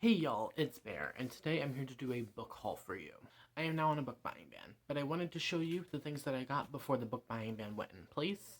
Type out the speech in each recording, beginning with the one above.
Hey y'all, it's Bear, and today I'm here to do a book haul for you. I am now on a book buying ban, but I wanted to show you the things that I got before the book buying ban went in place.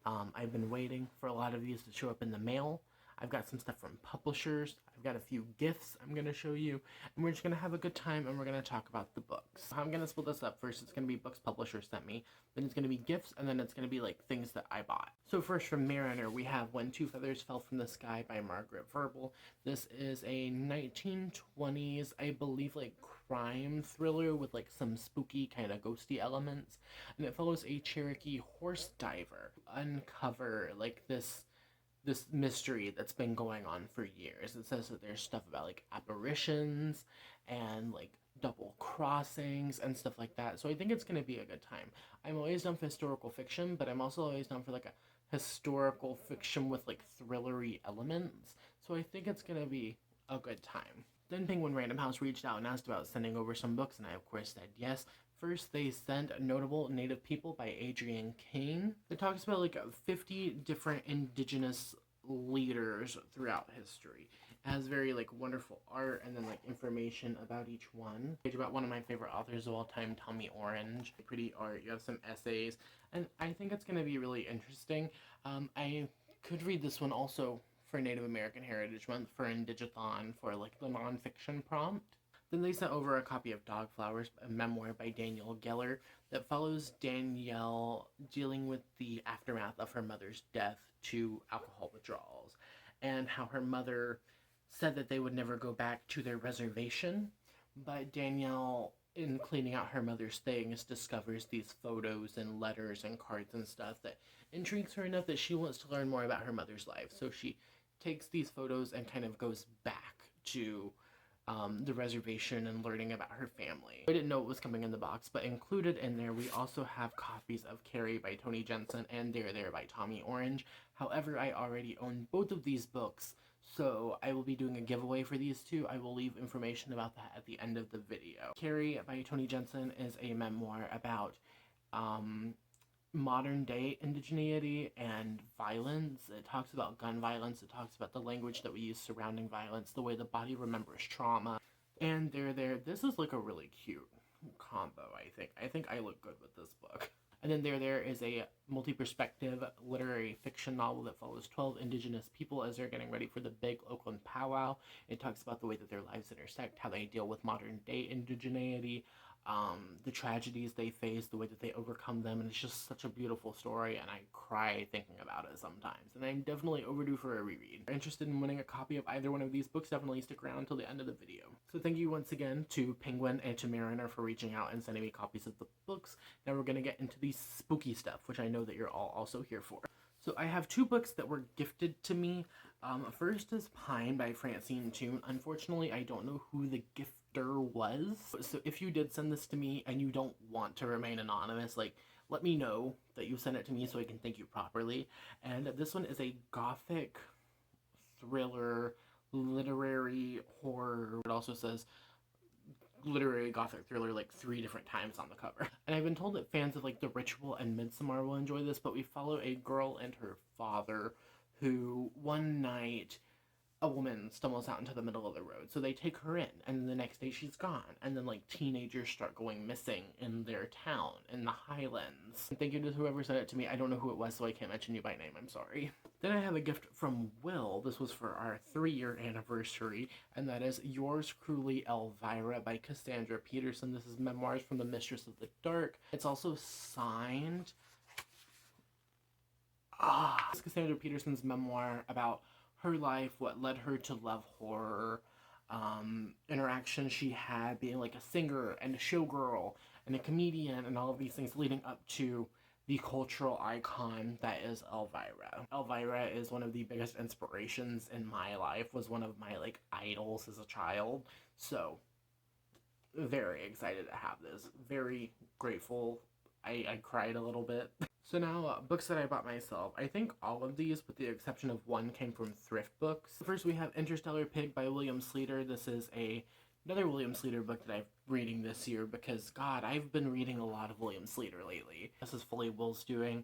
I've been waiting for a lot of these to show up in the mail. I've got some stuff from publishers. I've got a few gifts I'm going to show you, and we're just going to have a good time and we're going to talk about the books. I'm going to split this up. First, it's going to be books publishers sent me, then it's going to be gifts, and then it's going to be like things that I bought. So first from Mariner, we have When Two Feathers Fell from the Sky by Margaret Verbal. This is a 1920s, I believe, like crime thriller with like some spooky kind of ghosty elements, and it follows a Cherokee horse diver uncover like this mystery that's been going on for years. It says that there's stuff about like apparitions and like double crossings and stuff like that. So I think it's going to be a good time. I'm always down for historical fiction, but I'm also always down for like a historical fiction with like thrillery elements. So I think it's going to be a good time. Then Penguin Random House reached out and asked about sending over some books, and I of course said yes. First, they sent Notable Native People by Adrienne Kane. It talks about like 50 different indigenous leaders throughout history. It has very like wonderful art and then like information about each one. Page about one of my favorite authors of all time, Tommy Orange. Pretty art. You have some essays, and I think it's going to be really interesting. I could read this one also for Native American Heritage Month for Indigathon for like the nonfiction prompt. Then they sent over a copy of Dog Flowers, a memoir by Danielle Geller that follows Danielle dealing with the aftermath of her mother's death to alcohol withdrawals, and how her mother said that they would never go back to their reservation, but Danielle, in cleaning out her mother's things, discovers these photos and letters and cards and stuff that intrigues her enough that she wants to learn more about her mother's life. So she takes these photos and kind of goes back to the reservation and learning about her family. I didn't know it was coming in the box, but included in there we also have copies of Carrie by Toni Jensen and There by Tommy Orange. However, I already own both of these books, so I will be doing a giveaway for these two. I will leave information about that at the end of the video. Carrie by Toni Jensen is a memoir about modern day indigeneity and violence. It talks about gun violence. It talks about the language that we use surrounding violence, the way the body remembers trauma. And this is like a really cute combo, I think. I think I look good with this book. And then there is a multi-perspective literary fiction novel that follows 12 indigenous people as they're getting ready for the big Oakland Pow Wow. It talks about the way that their lives intersect, how they deal with modern day indigeneity, the tragedies they face, the way that they overcome them, and it's just such a beautiful story, and I cry thinking about it sometimes, and I'm definitely overdue for a reread. If you're interested in winning a copy of either one of these books, definitely stick around until the end of the video. So thank you once again to Penguin and to Mariner for reaching out and sending me copies of the books. Now we're going to get into the spooky stuff, which I know that you're all also here for. So I have two books that were gifted to me. First is Pine by Francine Toon. Unfortunately, I don't know who the gifter was. So if you did send this to me and you don't want to remain anonymous, like, let me know that you sent it to me so I can thank you properly. And this one is a gothic thriller, literary horror. It also says literary gothic thriller like 3 different times on the cover. And I've been told that fans of like The Ritual and Midsommar will enjoy this, but we follow a girl and her father who one night a woman stumbles out into the middle of the road. So they take her in, and the next day she's gone. And then like teenagers start going missing in their town in the Highlands. And thank you to whoever sent it to me. I don't know who it was, so I can't mention you by name. I'm sorry. Then I have a gift from Will. This was for our 3-year anniversary, and that is Yours Cruelly, Elvira by Cassandra Peterson. This is Memoirs from the Mistress of the Dark. It's also signed. It's Cassandra Peterson's memoir about her life, what led her to love horror, interactions she had being like a singer and a showgirl and a comedian and all of these things leading up to the cultural icon that is Elvira. Elvira is one of the biggest inspirations in my life, was one of my like idols as a child. So very excited to have this. Very grateful. I cried a little bit. So now, books that I bought myself. I think all of these, with the exception of one, came from thrift books. First, we have Interstellar Pig by William Sleater. This is another William Sleater book that I'm reading this year because, God, I've been reading a lot of William Sleater lately. This is fully Will's doing.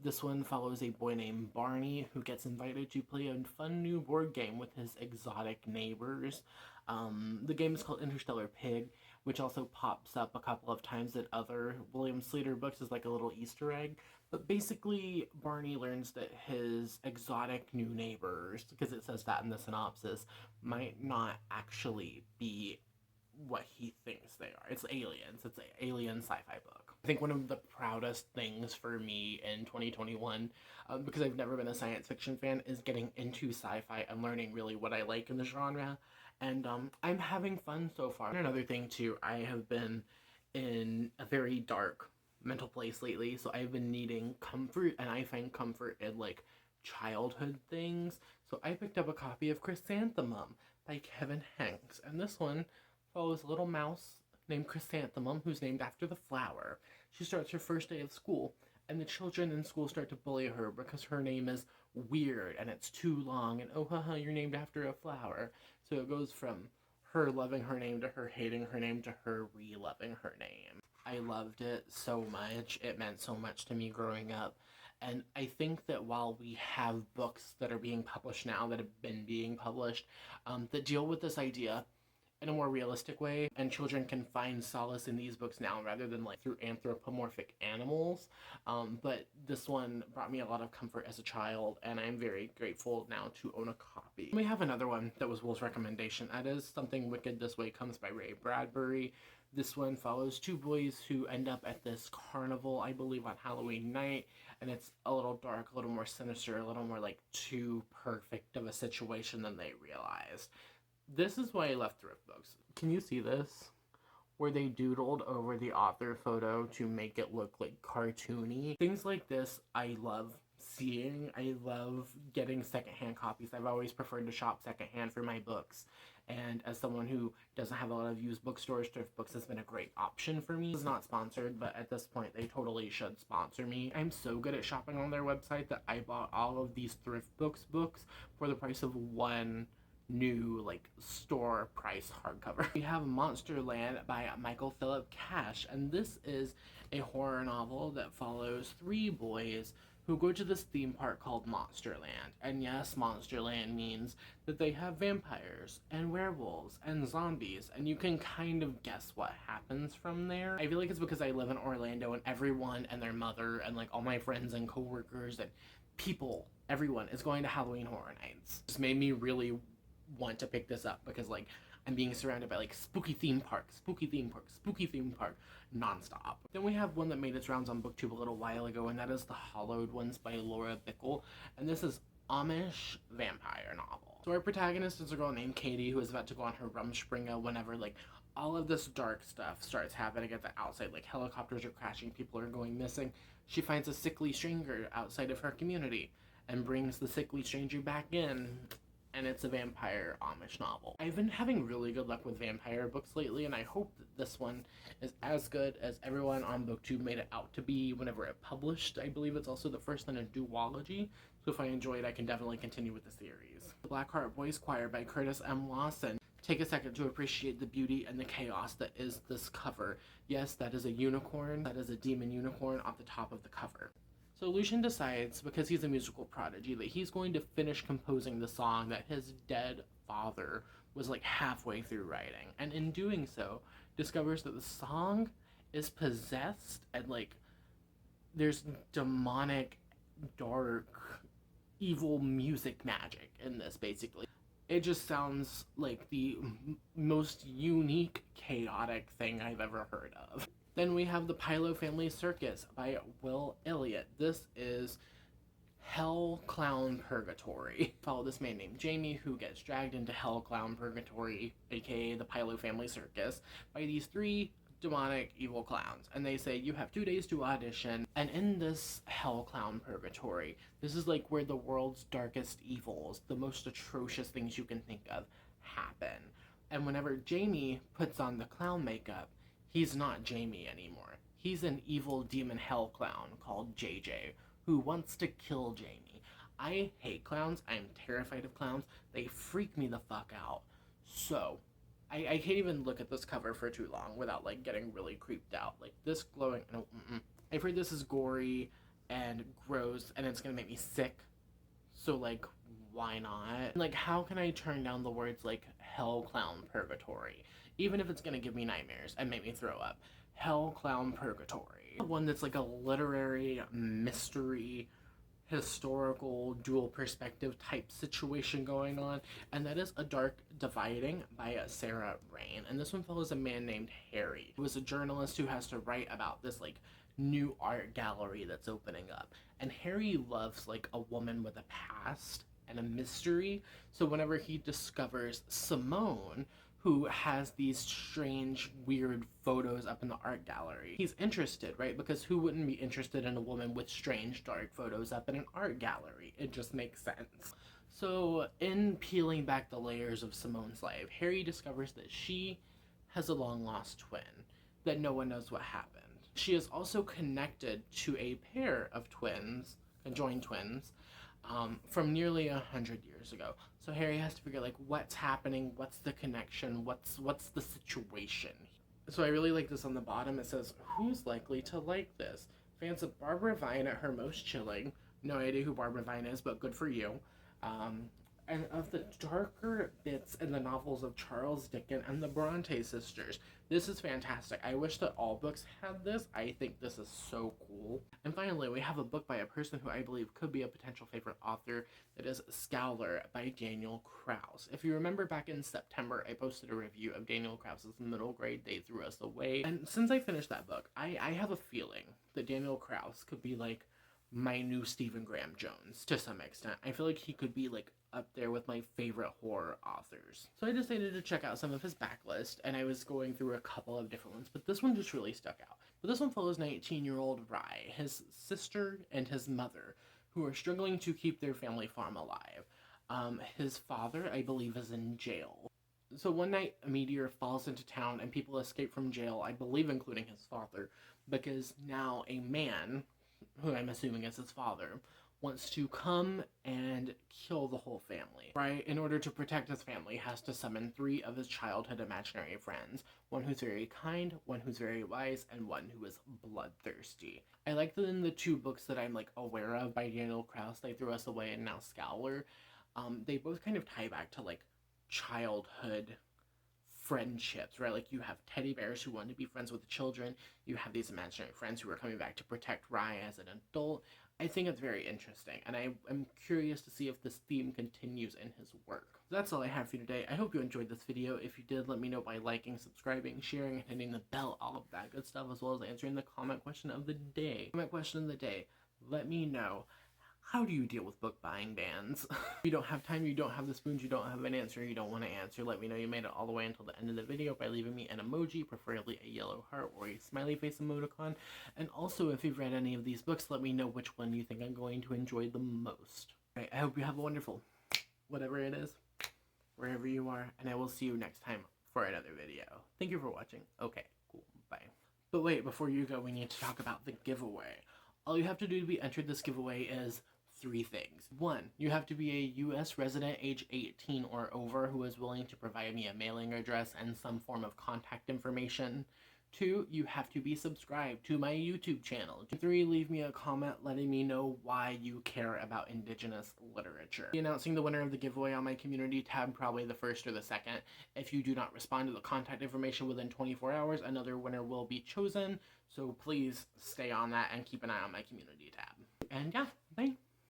This one follows a boy named Barney who gets invited to play a fun new board game with his exotic neighbors. The game is called Interstellar Pig, which also pops up a couple of times in other William Slater books as like a little Easter egg. But basically, Barney learns that his exotic new neighbors, because it says that in the synopsis, might not actually be what he thinks they are. It's aliens. It's an alien sci-fi book. I think one of the proudest things for me in 2021, because I've never been a science fiction fan, is getting into sci-fi and learning really what I like in the genre. And I'm having fun so far. And another thing too, I have been in a very dark mental place lately, so I've been needing comfort, and I find comfort in like childhood things. So I picked up a copy of Chrysanthemum by Kevin Hanks, and this one follows a little mouse named Chrysanthemum, who's named after the flower. She starts her first day of school, and the children in school start to bully her because her name is weird and it's too long, and oh haha, you're named after a flower. So it goes from her loving her name to her hating her name to her re-loving her name. I loved it so much. It meant so much to me growing up. And I think that while we have books that are being published now, that have been being published, that deal with this idea in a more realistic way, and children can find solace in these books now rather than like through anthropomorphic animals. But this one brought me a lot of comfort as a child, and I'm very grateful now to own a copy. We have another one that was Will's recommendation. That is Something Wicked This Way Comes by Ray Bradbury. This one follows two boys who end up at this carnival, I believe on Halloween night, and it's a little dark, a little more sinister, a little more like too perfect of a situation than they realized. This is why I left thrift books. Can you see this? Where they doodled over the author photo to make it look like cartoony. Things like this I love seeing. I love getting secondhand copies. I've always preferred to shop secondhand for my books. And as someone who doesn't have a lot of used bookstores, thrift books has been a great option for me. It's not sponsored, but at this point they totally should sponsor me. I'm so good at shopping on their website that I bought all of these thrift books for the price of one new like store price hardcover. We have Monsterland by Michael Philip Cash, and this is a horror novel that follows three boys who go to this theme park called Monsterland. And yes, Monsterland means that they have vampires and werewolves and zombies, and you can kind of guess what happens from there. I feel like it's because I live in Orlando, and everyone and their mother and like all my friends and coworkers and people, everyone is going to Halloween Horror Nights. It just made me really want to pick this up because like I'm being surrounded by like spooky theme park nonstop. Then we have one that made its rounds on BookTube a little while ago, and that is The Hollowed Ones by Laura Bickle, and this is Amish vampire novel. So our protagonist is a girl named Katie who is about to go on her Rumspringa whenever like all of this dark stuff starts happening at the outside, like helicopters are crashing, people are going missing. She finds a sickly stranger outside of her community and brings the sickly stranger back in, and it's a vampire Amish novel. I've been having really good luck with vampire books lately, and I hope that this one is as good as everyone on BookTube made it out to be whenever it published. I believe it's also the first in a duology, so if I enjoy it, I can definitely continue with the series. The Blackheart Boys Choir by Curtis M. Lawson. Take a second to appreciate the beauty and the chaos that is this cover. Yes, that is a unicorn. That is a demon unicorn off the top of the cover. So Lucian decides, because he's a musical prodigy, that he's going to finish composing the song that his dead father was like halfway through writing. And in doing so, discovers that the song is possessed and like there's demonic, dark, evil music magic in this basically. It just sounds like the most unique, chaotic thing I've ever heard of. Then we have The Pilo Family Circus by Will Elliott. This is Hell Clown Purgatory. Follow this man named Jamie who gets dragged into Hell Clown Purgatory, aka the Pilo Family Circus, by these three demonic evil clowns. And they say, you have 2 days to audition. And in this Hell Clown Purgatory, this is like where the world's darkest evils, the most atrocious things you can think of, happen. And whenever Jamie puts on the clown makeup, he's not Jamie anymore. He's an evil demon hell clown called JJ who wants to kill Jamie. I hate clowns. I'm terrified of clowns. They freak me the fuck out. So, I can't even look at this cover for too long without like getting really creeped out. Like this glowing, no, I've heard this is gory and gross and it's gonna make me sick. So, like, why not? Like, how can I turn down the words like hell, clown, purgatory? Even if it's gonna give me nightmares and make me throw up. Hell, clown, purgatory. One that's like a literary mystery, historical, dual perspective type situation going on, and that is A Dark Dividing by Sarah Rain. And this one follows a man named Harry, who is a journalist who has to write about this like new art gallery that's opening up. And Harry loves like a woman with a past and a mystery. So whenever he discovers Simone, who has these strange, weird photos up in the art gallery, he's interested, right? Because who wouldn't be interested in a woman with strange, dark photos up in an art gallery? It just makes sense. So, in peeling back the layers of Simone's life, Harry discovers that she has a long-lost twin, that no one knows what happened. She is also connected to a pair of twins, conjoined twins, from nearly 100 years ago. So Harry has to figure like what's happening, what's the connection, what's the situation. So I really like this on the bottom. It says, "Who's likely to like this? Fans of Barbara Vine at her most chilling." No idea who Barbara Vine is, but good for you. And of the darker bits in the novels of Charles Dickens and the Bronte sisters. This is fantastic. I wish that all books had this. I think this is so cool. And finally, we have a book by a person who I believe could be a potential favorite author. That is Scowler by Daniel Kraus. If you remember back in September, I posted a review of Daniel Kraus's middle grade They Threw Us Away. And since I finished that book, I have a feeling that Daniel Kraus could be like my new Stephen Graham Jones to some extent. I feel like he could be like up there with my favorite horror authors. So I decided to check out some of his backlist, and I was going through a couple of different ones, but this one just really stuck out. But this one follows 19-year-old Rye, his sister and his mother, who are struggling to keep their family farm alive. His father, I believe, is in jail. So one night, a meteor falls into town, and people escape from jail, I believe including his father, because now a man, who I'm assuming is his father, wants to come and kill the whole family. Right? In order to protect his family, has to summon 3 of his childhood imaginary friends. One who's very kind, one who's very wise, and one who is bloodthirsty. I like that in the 2 books that I'm like aware of by Daniel Kraus, They Threw Us Away and now Scowler, they both kind of tie back to like childhood friendships, right? Like you have teddy bears who want to be friends with the children. You have these imaginary friends who are coming back to protect Rye as an adult. I think it's very interesting, and I'm curious to see if this theme continues in his work. So that's all I have for you today. I hope you enjoyed this video. If you did, let me know by liking, subscribing, sharing, and hitting the bell, all of that good stuff, as well as answering the comment question of the day. Comment question of the day. Let me know, how do you deal with book buying bans? If you don't have time, you don't have the spoons, you don't have an answer, you don't want to answer, let me know you made it all the way until the end of the video by leaving me an emoji, preferably a yellow heart or a smiley face emoticon. And also, if you've read any of these books, let me know which one you think I'm going to enjoy the most. Alright, I hope you have a wonderful, whatever it is, wherever you are, and I will see you next time for another video. Thank you for watching. Okay, cool, bye. But wait, before you go, we need to talk about the giveaway. All you have to do to be entered this giveaway is 3 things. 1, you have to be a U.S. resident age 18 or over who is willing to provide me a mailing address and some form of contact information. 2, you have to be subscribed to my YouTube channel. 3, leave me a comment letting me know why you care about Indigenous literature. I'll be announcing the winner of the giveaway on my community tab, probably the 1st or the 2nd. If you do not respond to the contact information within 24 hours, another winner will be chosen. So please stay on that and keep an eye on my community tab. And yeah, bye.